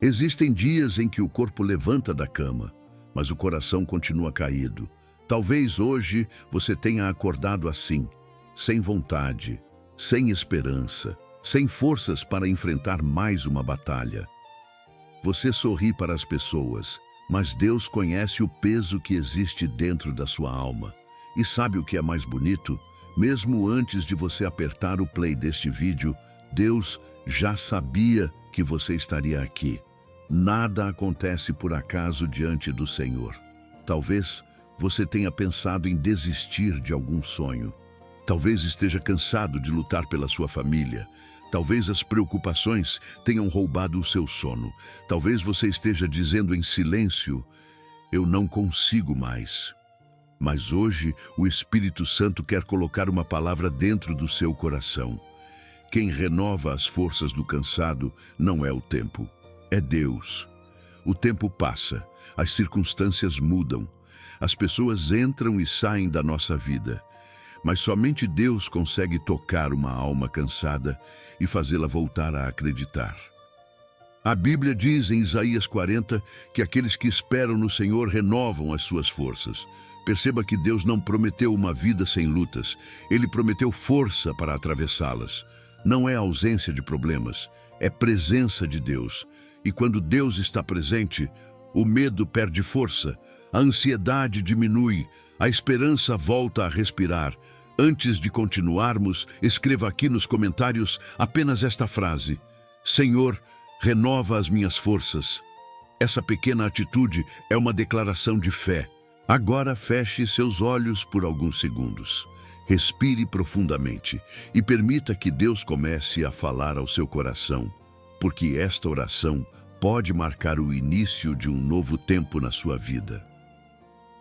Existem dias em que o corpo levanta da cama, mas o coração continua caído. Talvez hoje você tenha acordado assim, sem vontade, sem esperança, sem forças para enfrentar mais uma batalha. Você sorri para as pessoas, mas Deus conhece o peso que existe dentro da sua alma. E sabe o que é mais bonito? Mesmo antes de você apertar o play deste vídeo, Deus já sabia que você estaria aqui. Nada acontece por acaso diante do Senhor. Talvez você tenha pensado em desistir de algum sonho. Talvez esteja cansado de lutar pela sua família. Talvez as preocupações tenham roubado o seu sono. Talvez você esteja dizendo em silêncio: eu não consigo mais. Mas hoje o Espírito Santo quer colocar uma palavra dentro do seu coração. Quem renova as forças do cansado não é o tempo, é Deus. O tempo passa, as circunstâncias mudam, as pessoas entram e saem da nossa vida. Mas somente Deus consegue tocar uma alma cansada e fazê-la voltar a acreditar. A Bíblia diz em Isaías 40 que aqueles que esperam no Senhor renovam as suas forças. Perceba que Deus não prometeu uma vida sem lutas, Ele prometeu força para atravessá-las. Não é ausência de problemas, é presença de Deus. E quando Deus está presente, o medo perde força, a ansiedade diminui, a esperança volta a respirar. Antes de continuarmos, escreva aqui nos comentários apenas esta frase: Senhor, renova as minhas forças. Essa pequena atitude é uma declaração de fé. Agora feche seus olhos por alguns segundos. Respire profundamente e permita que Deus comece a falar ao seu coração, porque esta oração pode marcar o início de um novo tempo na sua vida.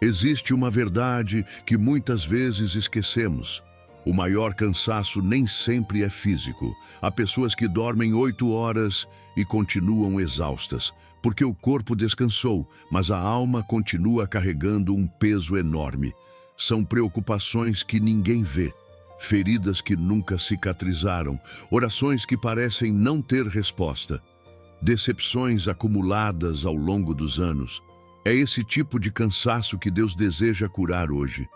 Existe uma verdade que muitas vezes esquecemos. O maior cansaço nem sempre é físico. Há pessoas que dormem 8 horas e continuam exaustas, porque o corpo descansou, mas a alma continua carregando um peso enorme. São preocupações que ninguém vê, feridas que nunca cicatrizaram, orações que parecem não ter resposta, decepções acumuladas ao longo dos anos. É esse tipo de cansaço que Deus deseja curar hoje.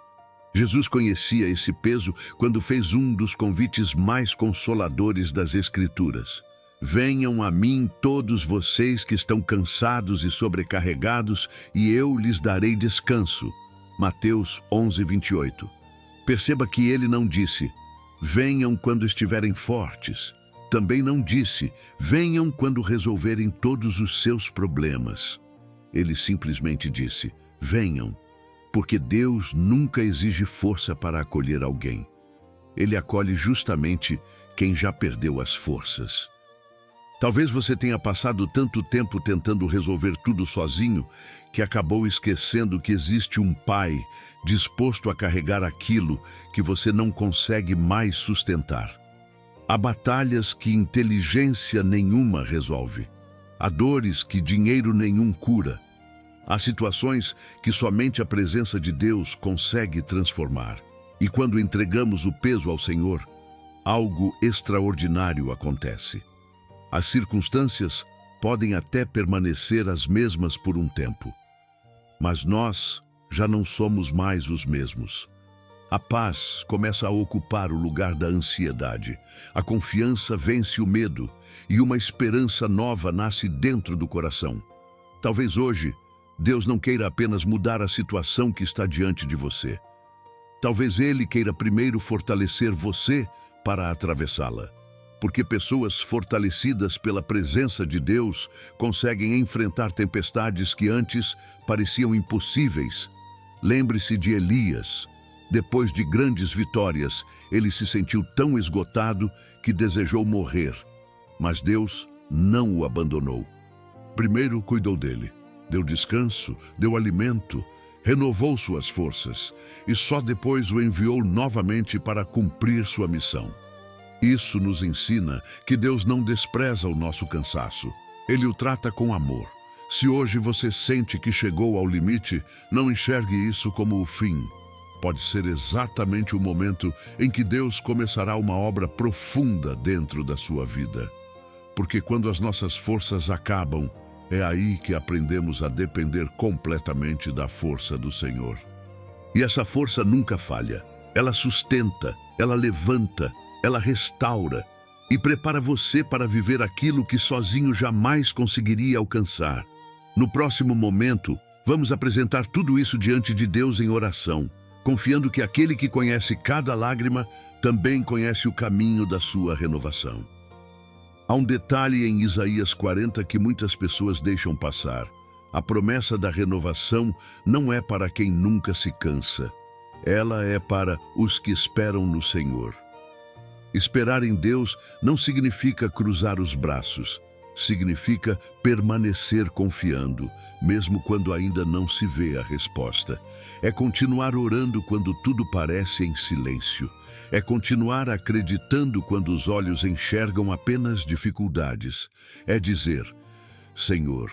Jesus conhecia esse peso quando fez um dos convites mais consoladores das Escrituras. Venham a mim todos vocês que estão cansados e sobrecarregados, e eu lhes darei descanso. Mateus 11:28. Perceba que ele não disse: venham quando estiverem fortes. Também não disse: venham quando resolverem todos os seus problemas. Ele simplesmente disse: venham, porque Deus nunca exige força para acolher alguém. Ele acolhe justamente quem já perdeu as forças. Talvez você tenha passado tanto tempo tentando resolver tudo sozinho que acabou esquecendo que existe um Pai disposto a carregar aquilo que você não consegue mais sustentar. Há batalhas que inteligência nenhuma resolve. Há dores que dinheiro nenhum cura. Há situações que somente a presença de Deus consegue transformar. E quando entregamos o peso ao Senhor, algo extraordinário acontece. As circunstâncias podem até permanecer as mesmas por um tempo, mas nós já não somos mais os mesmos. A paz começa a ocupar o lugar da ansiedade, a confiança vence o medo e uma esperança nova nasce dentro do coração. Talvez hoje Deus não queira apenas mudar a situação que está diante de você. Talvez Ele queira primeiro fortalecer você para atravessá-la. Porque pessoas fortalecidas pela presença de Deus conseguem enfrentar tempestades que antes pareciam impossíveis. Lembre-se de Elias. Depois de grandes vitórias, ele se sentiu tão esgotado que desejou morrer. Mas Deus não o abandonou. Primeiro cuidou dele, deu descanso, deu alimento, renovou suas forças e só depois o enviou novamente para cumprir sua missão. Isso nos ensina que Deus não despreza o nosso cansaço. Ele o trata com amor. Se hoje você sente que chegou ao limite, não enxergue isso como o fim. Pode ser exatamente o momento em que Deus começará uma obra profunda dentro da sua vida. Porque quando as nossas forças acabam, É aí que aprendemos a depender completamente da força do Senhor. E essa força nunca falha. Ela sustenta, ela levanta, ela restaura e prepara você para viver aquilo que sozinho jamais conseguiria alcançar. No próximo momento, vamos apresentar tudo isso diante de Deus em oração, confiando que aquele que conhece cada lágrima também conhece o caminho da sua renovação. Há um detalhe em Isaías 40 que muitas pessoas deixam passar. A promessa da renovação não é para quem nunca se cansa. Ela é para os que esperam no Senhor. Esperar em Deus não significa cruzar os braços. Significa permanecer confiando, mesmo quando ainda não se vê a resposta. É continuar orando quando tudo parece em silêncio. É continuar acreditando quando os olhos enxergam apenas dificuldades. É dizer: Senhor,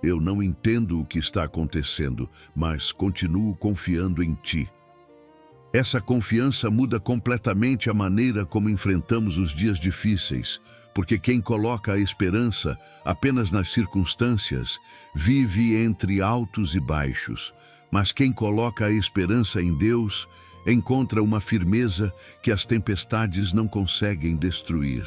eu não entendo o que está acontecendo, mas continuo confiando em Ti. Essa confiança muda completamente a maneira como enfrentamos os dias difíceis, porque quem coloca a esperança apenas nas circunstâncias vive entre altos e baixos, mas quem coloca a esperança em Deus encontra uma firmeza que as tempestades não conseguem destruir.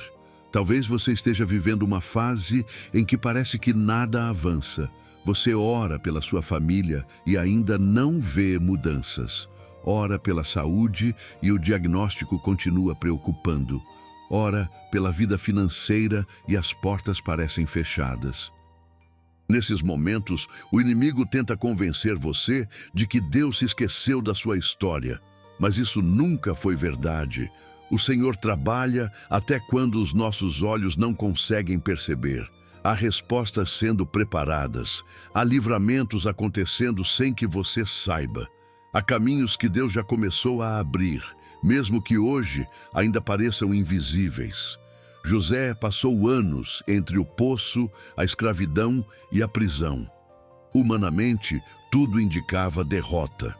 Talvez você esteja vivendo uma fase em que parece que nada avança. Você ora pela sua família e ainda não vê mudanças. Ora pela saúde e o diagnóstico continua preocupando. Ora pela vida financeira e as portas parecem fechadas. Nesses momentos, o inimigo tenta convencer você de que Deus se esqueceu da sua história. Mas isso nunca foi verdade. O Senhor trabalha até quando os nossos olhos não conseguem perceber. Há respostas sendo preparadas. Há livramentos acontecendo sem que você saiba. Há caminhos que Deus já começou a abrir, mesmo que hoje ainda pareçam invisíveis. José passou anos entre o poço, a escravidão e a prisão. Humanamente, tudo indicava derrota.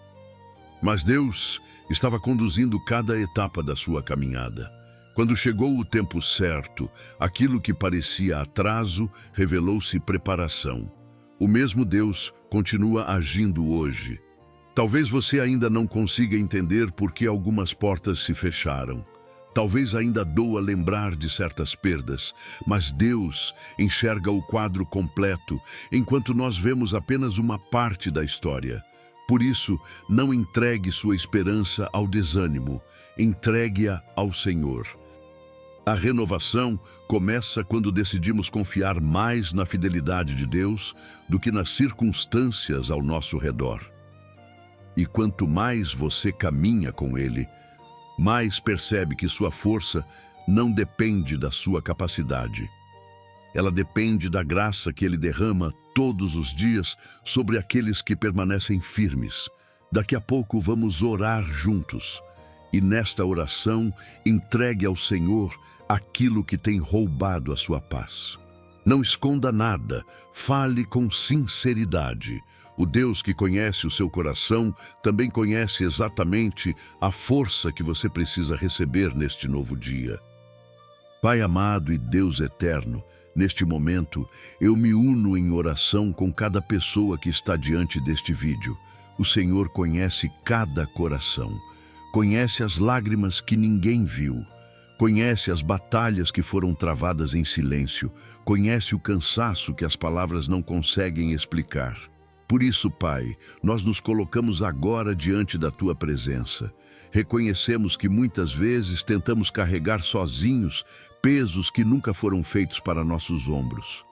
Mas Deus estava conduzindo cada etapa da sua caminhada. Quando chegou o tempo certo, aquilo que parecia atraso revelou-se preparação. O mesmo Deus continua agindo hoje. Talvez você ainda não consiga entender por que algumas portas se fecharam. Talvez ainda doa lembrar de certas perdas, mas Deus enxerga o quadro completo, enquanto nós vemos apenas uma parte da história. Por isso, não entregue sua esperança ao desânimo, entregue-a ao Senhor. A renovação começa quando decidimos confiar mais na fidelidade de Deus do que nas circunstâncias ao nosso redor. E quanto mais você caminha com Ele, mais percebe que sua força não depende da sua capacidade. Ela depende da graça que Ele derrama todos os dias sobre aqueles que permanecem firmes. Daqui a pouco vamos orar juntos. E nesta oração, entregue ao Senhor aquilo que tem roubado a sua paz. Não esconda nada, fale com sinceridade. O Deus que conhece o seu coração também conhece exatamente a força que você precisa receber neste novo dia. Pai amado e Deus eterno, neste momento eu me uno em oração com cada pessoa que está diante deste vídeo. O Senhor conhece cada coração, conhece as lágrimas que ninguém viu, conhece as batalhas que foram travadas em silêncio, conhece o cansaço que as palavras não conseguem explicar. Por isso, Pai, nós nos colocamos agora diante da Tua presença. Reconhecemos que muitas vezes tentamos carregar sozinhos pesos que nunca foram feitos para nossos ombros.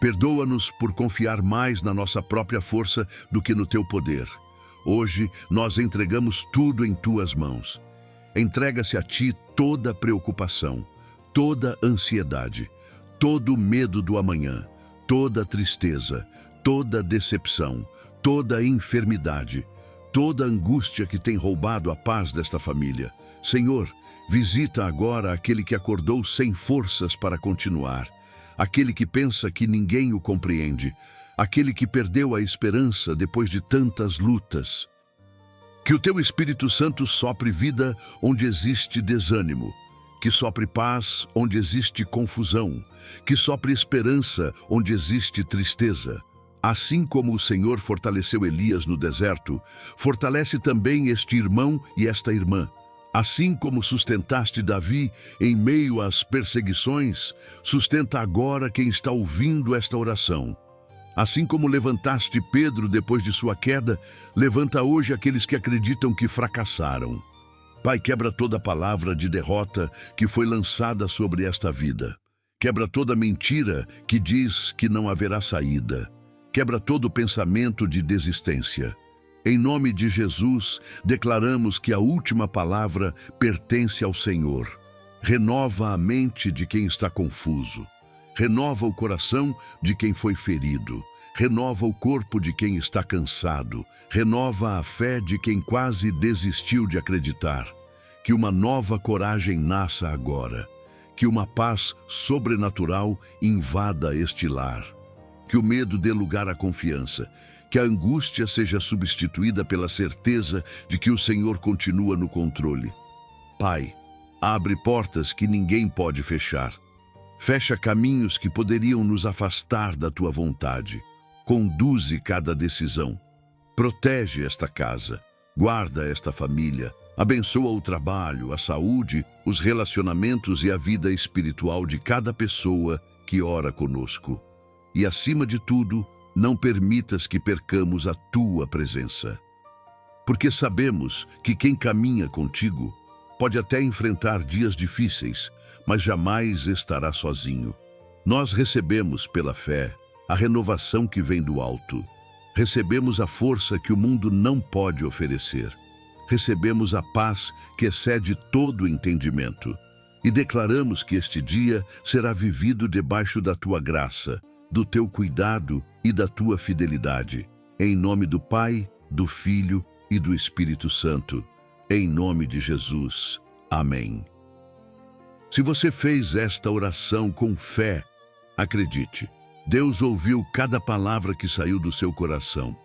Perdoa-nos por confiar mais na nossa própria força do que no Teu poder. Hoje, nós entregamos tudo em Tuas mãos. Entrega-se a Ti toda preocupação, toda ansiedade, todo medo do amanhã, toda tristeza, toda decepção, toda enfermidade, toda angústia que tem roubado a paz desta família. Senhor, visita agora aquele que acordou sem forças para continuar, aquele que pensa que ninguém o compreende, aquele que perdeu a esperança depois de tantas lutas. Que o Teu Espírito Santo sopre vida onde existe desânimo, que sopre paz onde existe confusão, que sopre esperança onde existe tristeza. Assim como o Senhor fortaleceu Elias no deserto, fortalece também este irmão e esta irmã. Assim como sustentaste Davi em meio às perseguições, sustenta agora quem está ouvindo esta oração. Assim como levantaste Pedro depois de sua queda, levanta hoje aqueles que acreditam que fracassaram. Pai, quebra toda palavra de derrota que foi lançada sobre esta vida. Quebra toda mentira que diz que não haverá saída. Quebra todo pensamento de desistência. Em nome de Jesus, declaramos que a última palavra pertence ao Senhor. Renova a mente de quem está confuso. Renova o coração de quem foi ferido. Renova o corpo de quem está cansado. Renova a fé de quem quase desistiu de acreditar. Que uma nova coragem nasça agora. Que uma paz sobrenatural invada este lar. Que o medo dê lugar à confiança. Que a angústia seja substituída pela certeza de que o Senhor continua no controle. Pai, abre portas que ninguém pode fechar. Fecha caminhos que poderiam nos afastar da tua vontade. Conduze cada decisão. Protege esta casa. Guarda esta família. Abençoa o trabalho, a saúde, os relacionamentos e a vida espiritual de cada pessoa que ora conosco. E, acima de tudo, não permitas que percamos a tua presença. Porque sabemos que quem caminha contigo pode até enfrentar dias difíceis, mas jamais estará sozinho. Nós recebemos pela fé a renovação que vem do alto. Recebemos a força que o mundo não pode oferecer. Recebemos a paz que excede todo entendimento. E declaramos que este dia será vivido debaixo da tua graça, do teu cuidado e da tua fidelidade. Em nome do Pai, do Filho e do Espírito Santo. Em nome de Jesus. Amém. Se você fez esta oração com fé, acredite, Deus ouviu cada palavra que saiu do seu coração.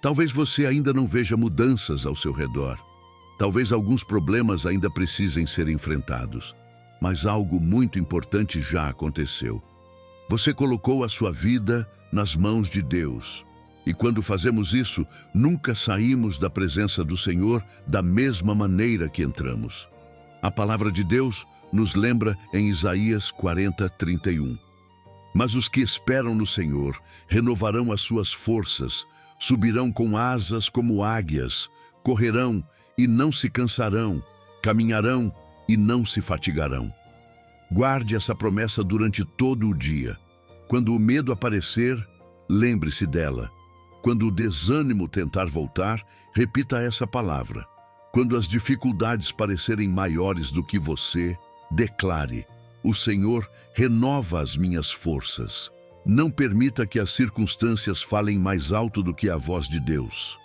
Talvez você ainda não veja mudanças ao seu redor. Talvez alguns problemas ainda precisem ser enfrentados. Mas algo muito importante já aconteceu. Você colocou a sua vida nas mãos de Deus. E quando fazemos isso, nunca saímos da presença do Senhor da mesma maneira que entramos. A palavra de Deus nos lembra em Isaías 40:31. Mas os que esperam no Senhor renovarão as suas forças, subirão com asas como águias, correrão e não se cansarão, caminharão e não se fatigarão. Guarde essa promessa durante todo o dia. Quando o medo aparecer, lembre-se dela. Quando o desânimo tentar voltar, repita essa palavra. Quando as dificuldades parecerem maiores do que você, declare: o Senhor renova as minhas forças. Não permita que as circunstâncias falem mais alto do que a voz de Deus.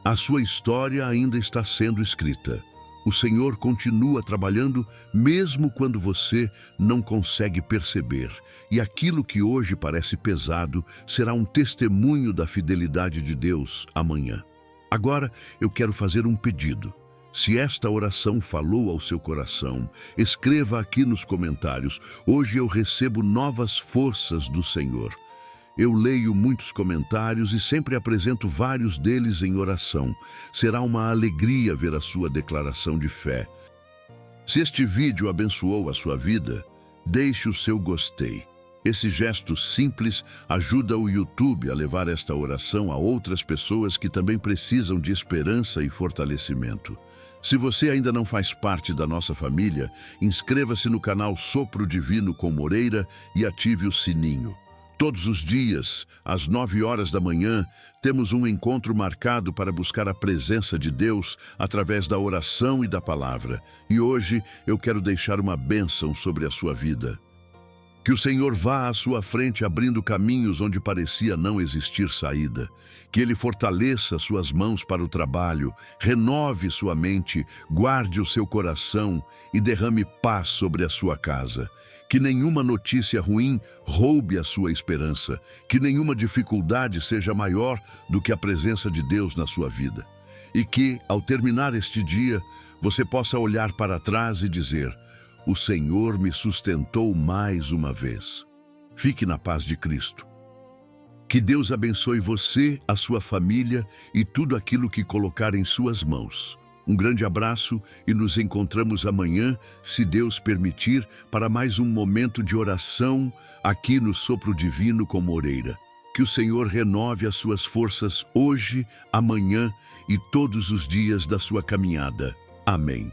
A sua história ainda está sendo escrita. O Senhor continua trabalhando mesmo quando você não consegue perceber. E aquilo que hoje parece pesado será um testemunho da fidelidade de Deus amanhã. Agora eu quero fazer um pedido. Se esta oração falou ao seu coração, escreva aqui nos comentários: hoje eu recebo novas forças do Senhor. Eu leio muitos comentários e sempre apresento vários deles em oração. Será uma alegria ver a sua declaração de fé. Se este vídeo abençoou a sua vida, deixe o seu gostei. Esse gesto simples ajuda o YouTube a levar esta oração a outras pessoas que também precisam de esperança e fortalecimento. Se você ainda não faz parte da nossa família, inscreva-se no canal Sopro Divino com Moreira e ative o sininho. Todos os dias, às 9 horas da manhã, temos um encontro marcado para buscar a presença de Deus através da oração e da palavra. E hoje eu quero deixar uma bênção sobre a sua vida. Que o Senhor vá à sua frente abrindo caminhos onde parecia não existir saída. Que Ele fortaleça suas mãos para o trabalho, renove sua mente, guarde o seu coração e derrame paz sobre a sua casa. Que nenhuma notícia ruim roube a sua esperança. Que nenhuma dificuldade seja maior do que a presença de Deus na sua vida. E que, ao terminar este dia, você possa olhar para trás e dizer: O Senhor me sustentou mais uma vez. Fique na paz de Cristo. Que Deus abençoe você, a sua família e tudo aquilo que colocar em suas mãos. Um grande abraço e nos encontramos amanhã, se Deus permitir, para mais um momento de oração aqui no Sopro Divino com Moreira. Que o Senhor renove as suas forças hoje, amanhã e todos os dias da sua caminhada. Amém.